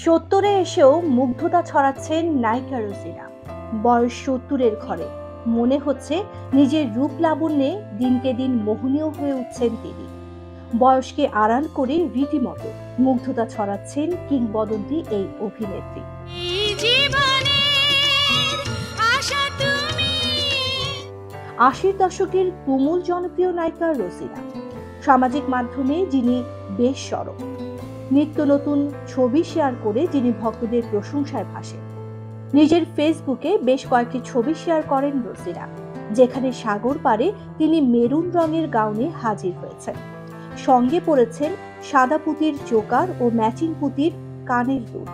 70-এ এসেও মুগ্ধতা ছড়াচ্ছেন নায়িকা রোজিনা। বয়স 70-এর ঘরে মনে হচ্ছে নিজের রূপ লাবণ্যে দিনকে দিন মোহনীয় হয়ে উঠছেন তিনি। বয়সকে আড়াল করে রীতিমতো মুগ্ধতা ছড়াচ্ছেন কিংবদন্তি এই অভিনেত্রী। 80-র দশকের তুমুল জনপ্রিয় নায়িকা রোজিনা সামাজিক মাধ্যমে যিনি বেশ সরব, নিত্য নতুন ছবি শেয়ার করে যিনি ভক্তদের প্রশংসায় ভাসেন। নিজের ফেসবুকে বেশ কয়েকটি ছবি শেয়ার করেন রোজিনা, যেখানে সাগর পাড়ে তিনি মেরুন রঙের গাউনে হাজির হয়েছেন। সঙ্গে পরেছেন সাদা পুঁতির চোকার ও ম্যাচিং পুঁতির কানের দুল।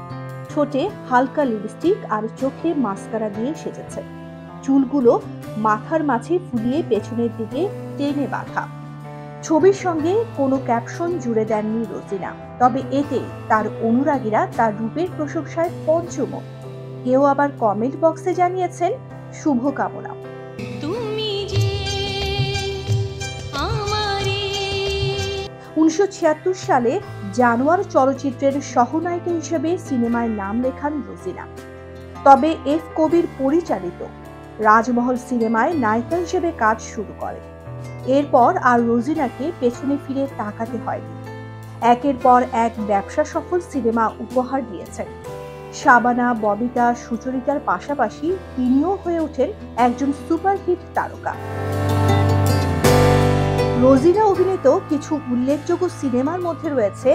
ঠোঁটে হালকা লিপস্টিক আর চোখে মাস্কারা দিয়ে সেজেছেন। চুলগুলো মাথার মাঝে ফুলিয়ে পেছনের দিকে টেনে বাঁধা। ছবির সঙ্গে কোনো ক্যাপশন জুড়ে দেননি রোজিনা, তবে এতে তার অনুরাগীরা তার রূপের প্রশংসায় পঞ্চমুখ। কেউ আবার কমেন্ট বক্সে জানিয়েছেন শুভকামনা। 1976 সালে জানোয়ার চলচ্চিত্রের সহনায়িকা হিসেবে সিনেমায় নাম লেখান রোজিনা। তবে এফ কবির পরিচালিত রাজমহল সিনেমায় নায়িকা হিসেবে কাজ শুরু করেন। এরপর আর রোজিনাকে পেছনে ফিরে তাকাতে হয়নি। একের পর এক ব্যবসা সফল সিনেমা উপহার দিয়েছেন। শাবানা, ববিতা, সুচরিতার পাশাপাশি তিনিও হয়ে ওঠেন একজন সুপারহিট তারকা। রোজিনা অভিনীত কিছু উল্লেখযোগ্য সিনেমার মধ্যে রয়েছে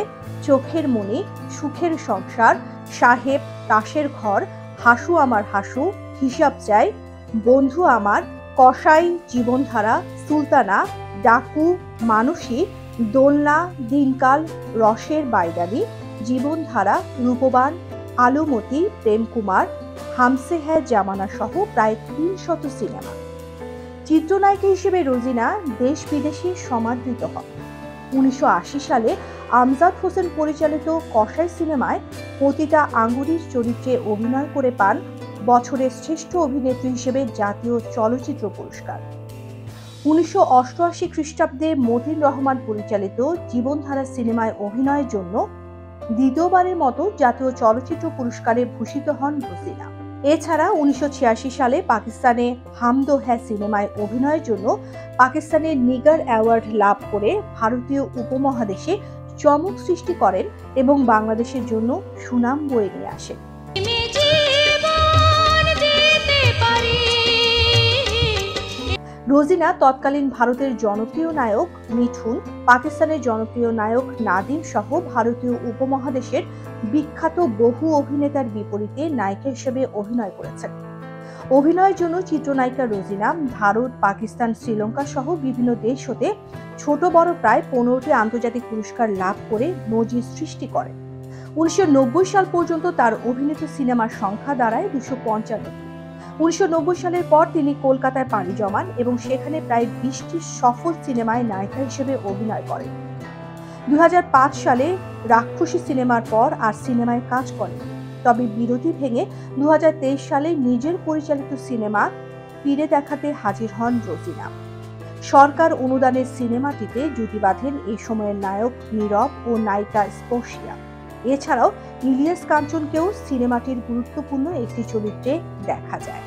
চোখের মনি, সুখের সংসার, সাহেব, তাসের ঘর, হাসু আমার হাসু, হিসাব চাই, বন্ধু আমার, কসাই, জীবনধারা, সুলতানা, ডাকু, মানসী, দোলনা, দিনকাল, রসের বাইরানি, জীবনধারা, রূপবান, আলুমতি, প্রেমকুমার, হামসে হ্যায় জামানা সহ প্রায় 300 সিনেমা। চিত্রনায়িকা হিসেবে রোজিনা দেশ বিদেশে সমাদৃত হন। 1980 সালে আমজাদ হোসেন পরিচালিত কসাই সিনেমায় পতিতা আঙ্গুরির চরিত্রে অভিনয় করে পান বছরের শ্রেষ্ঠ অভিনেত্রী হিসেবে জাতীয় চলচ্চিত্র পুরস্কার। 1988 খ্রিস্টাব্দে মতিন রহমান পরিচালিত জীবনধারা সিনেমায় অভিনয়ের জন্য দ্বিতীয়বারের মতো জাতীয় চলচ্চিত্র পুরস্কারে ভূষিত হন রোজিনা। এছাড়া 1986 সালে পাকিস্তানে হাম দো হ্যায় সিনেমায় অভিনয়ের জন্য পাকিস্তানের নিগার অ্যাওয়ার্ড লাভ করে ভারতীয় উপমহাদেশে চমক সৃষ্টি করেন এবং বাংলাদেশের জন্য সুনাম বয়ে নিয়ে আসেন। রোজিনা তৎকালীন ভারতের জনপ্রিয় নায়ক মিঠুন, পাকিস্তানের জনপ্রিয় নায়ক নাদিম সহ ভারতীয় উপমহাদেশের বিখ্যাত বহু অভিনেতার বিপরীতে নায়িকা হিসেবে অভিনয় করেছেন। অভিনয়ের জন্য চিত্রনায়িকা রোজিনা ভারত, পাকিস্তান, শ্রীলঙ্কা সহ বিভিন্ন দেশ হতে ছোট বড় প্রায় 15টি আন্তর্জাতিক পুরস্কার লাভ করে নজির সৃষ্টি করেন। 1990 সাল পর্যন্ত তার অভিনীত সিনেমার সংখ্যা দাঁড়ায় 255। 1990 সালের পর তিনি কলকাতায় পাড়ি জমান এবং সেখানে প্রায় 20টি সফল সিনেমায় নায়িকা হিসেবে অভিনয় করেন। 2005 সালে রাক্ষসী সিনেমার পর আর সিনেমায় কাজ করেন, তবে বিরতি ভেঙে 2023 সালে নিজের পরিচালিত সিনেমা ফিরে দেখাতে হাজির হন রোজিনা। সরকার অনুদানের সিনেমাটিতে জুটি বাঁধেন এই সময়ের নায়ক নীরব ও নায়িকা স্পর্শিয়া। এছাড়াও ইলিয়াস কাঞ্চনকেও সিনেমাটির গুরুত্বপূর্ণ একটি চরিত্রে দেখা যায়।